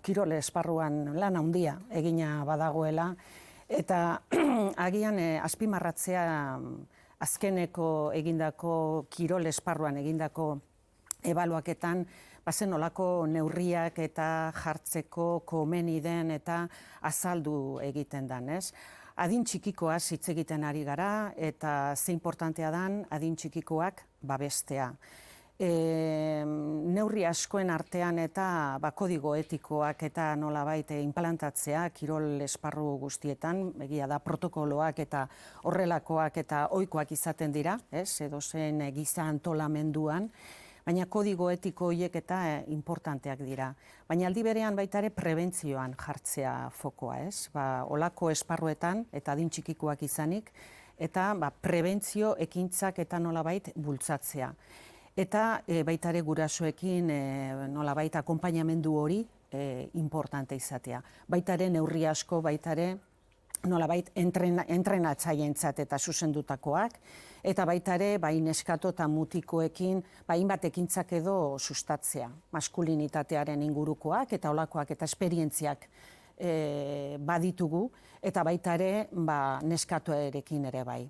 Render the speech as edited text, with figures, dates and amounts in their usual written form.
kirol esparruan lan handia egina badagoela, eta agian azpimarratzea azkeneko egindako kirol esparruan egindako ebaluaketan, bazen olako neurriak eta jartzeko komeni den eta azaldu egiten den, ez? Adin txikikoaz hitz egiten ari gara eta ze importantea dan adin txikikoak babestea. Neurri askoen artean eta kodigo etikoak eta nolabait inplantatzea kirol esparru guztietan, egia da protokoloak eta horrelakoak eta ohikoak izaten dira, ez? Edozein giza antolamenduan, baina kodigo etiko horiek eta importanteak dira. Baina aldi berean baita ere prebentzioan jartzea fokoa, ez? Olako esparruetan eta adin txikikoak izanik, eta prebentzio ekintzak eta nolabait bultzatzea. Eta baita ere gurasoekin nolabait akonpainamendu hori importante izatea. Baita ere neurri asko, baita ere nolabait entrenatzaileentzat eta zuzendutakoak, eta baita ere neskato eta mutikoekin hainbat ekintzak edo sustatzea. Maskulinitatearen ingurukoak eta olakoak eta esperientziak baditugu, eta baita ere neskatoerekin ere bai.